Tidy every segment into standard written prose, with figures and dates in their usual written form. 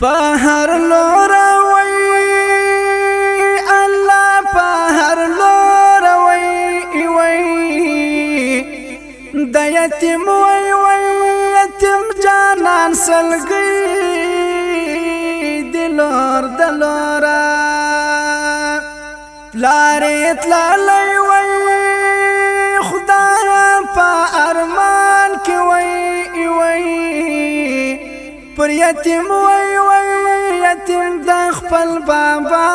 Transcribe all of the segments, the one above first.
پہر لوروي الله پہر لوروي وي د یتیم وي یتیم جانان سلګي دلور دلورا لارې تللی وي خدایا په ارمان کې وي پر یتیم وي یتیم د خپل بابا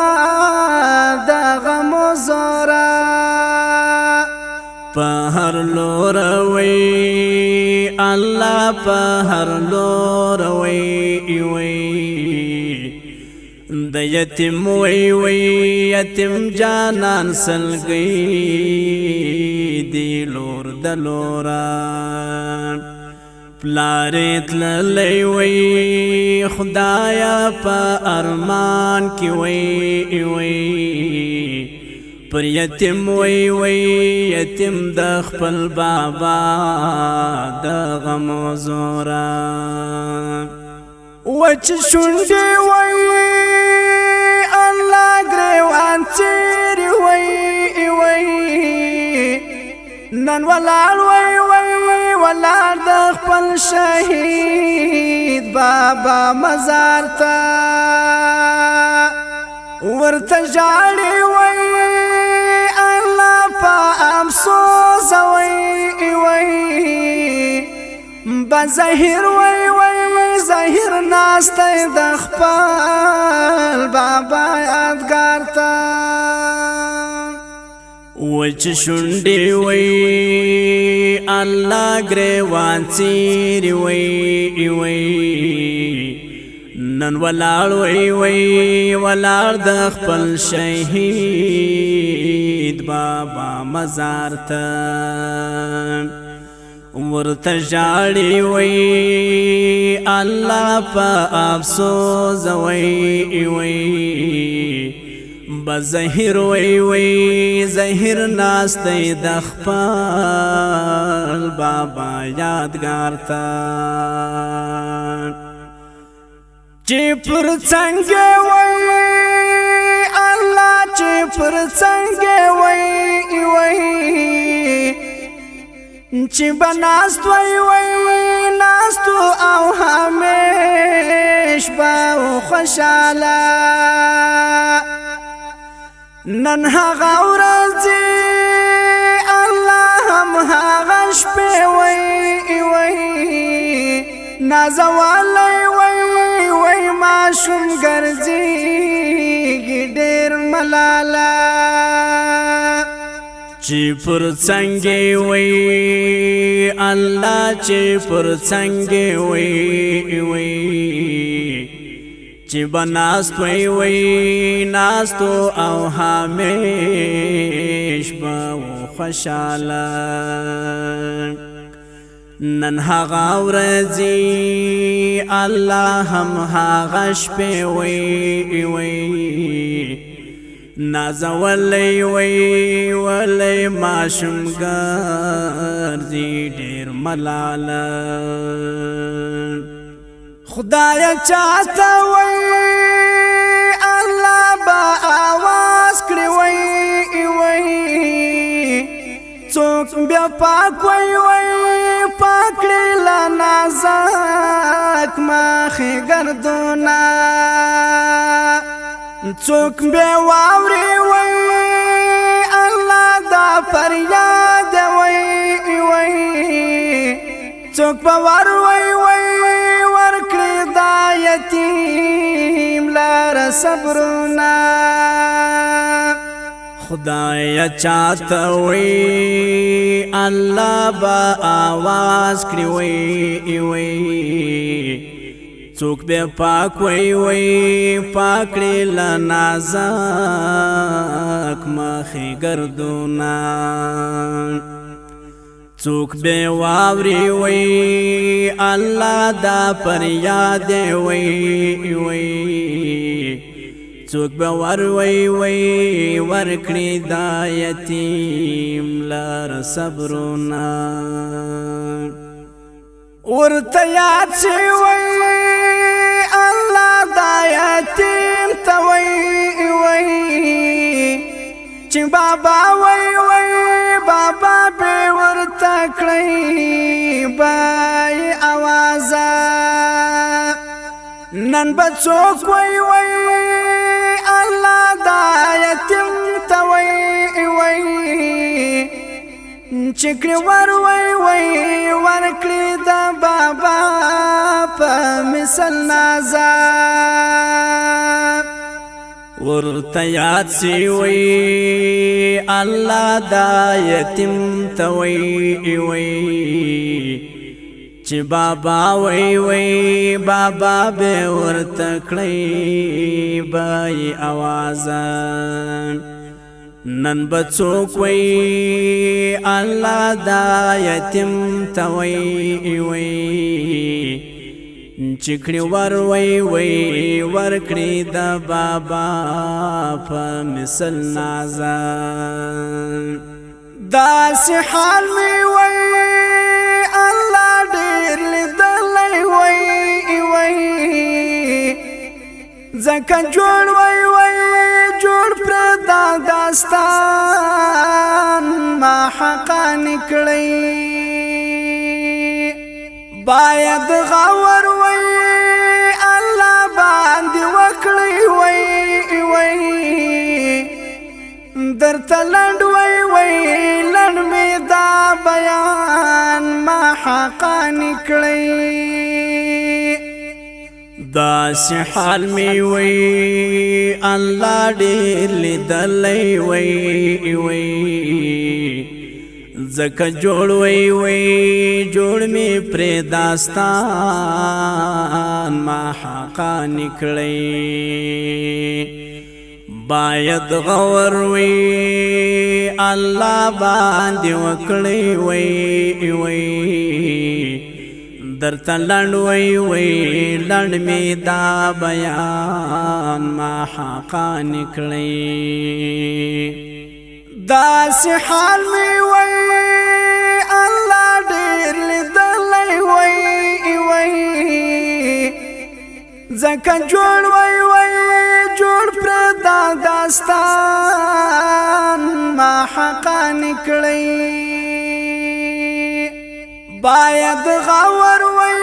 د غم زورا په هر لور وي الله په هر لور وي د یتیم وي یتیم جانان سلګي دی لور د لورا پلارت للی وی خدایا پا ارمان کی وی پر یتیم وی یتیم د خپل بابا د غم زورا وچ شونډې وی الله ګریوان چیرې وی نن ولاړ وی ولار د خپل شهید بابا مزار ته ورته ژاړي وي الله په افسوس وي بظاهر وي ظاهر ناسته د خپل بابا یادګار ته وچ شونډې وي الله ګریوان څیرې وي نن ولاړ وي ولاړ د خپل شهید بابا مزار ته ورته ژاړي وي الله په افسوس وي بظاهر وي ظاهر ناسته د خپل بابا یادګار ته چې پر څنګه وي الله چې پر څنګه وي چې بناست وي ناستو او همیش با خوشاله نن هغه ورځ الله هم هغه شپې وي نازوالی وي ماشوم ګرځي ډېر ملاله چې پر څنګه وي الله چې پر څنګه وي چې بناست وي ناستو او همیش با خوشاله نن هغه ورځ الله هم هغه شپې وي نازولی ولی ماشوم ګرځي ډېر ملاله خدایا چاته وي الله با آواز کړی وي څوک بیا پاک وي پاکړي لا نازک مخې ګردونه څوک بیا واوري وي الله دا فریاد وي څوک باور وي یتیم لار صبرنا خدایا چاته وي الله با آواز کړی وي څوک به پاک وي پاکړي لا نازک مخې ګردونه څوک به واوري وي الله دا فریاد وي څوک به وي ورکړي دا یتیم لار صبرونه ورته یاد شي وي الله دا یتیم ته وای چې بابا وای بابا به ورته کړی بای आवाज نن بچوک وای الله دا یتیم ته وای چکړی وای ورکړی دا بابا په مثل نازا ورته یاد سی وای الله دا یتیم ته وای چې بابا وای بابا به ورته کړی بای आवाज نن بچوک وای الله دا یتیم ته وای چکړی وای ورکړی دا بابا په مثل نازا دا سی حال می وای الله ډیر لیدلی وای زکه جوړ وای جوړ پر دا داستان ما حقا نکړی باید غور وای الله باندې وکړی وای درته لنډ وای لنډ می دا بیان ما حقا نکړی دا سی حال می وای الله ډیر لیدلی وای زکه جوړ وای جوړ می پر داستان ما حقا نکړی باید غور وای الله باندې وکړی وای درته لنډ وای لنډ می دا بیان ما حقا نکړی دا سی حال می وای الله ډیر لیدلی وای زکه جوړ وای جوړ پر دا داستان ما حقا نکړی باید غور وای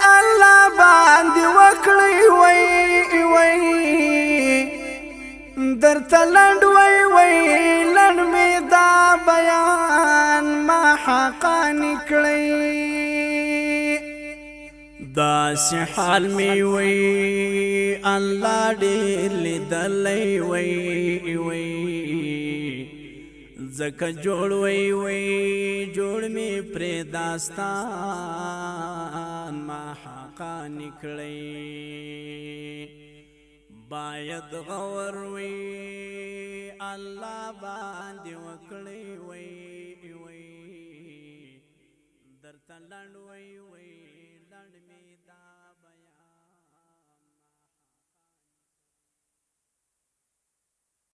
الله باندې وکړی وای درته لنډ وای لنډ می دا بیان ما حقا نکړی دا سی حال می وای الله ډیر لیدلی وای زکه جوړ وای جوړ می پر داستان ما حقا نکړی باید غور وای الله باندې وکړی وای درته لنډ وای لنډ می دا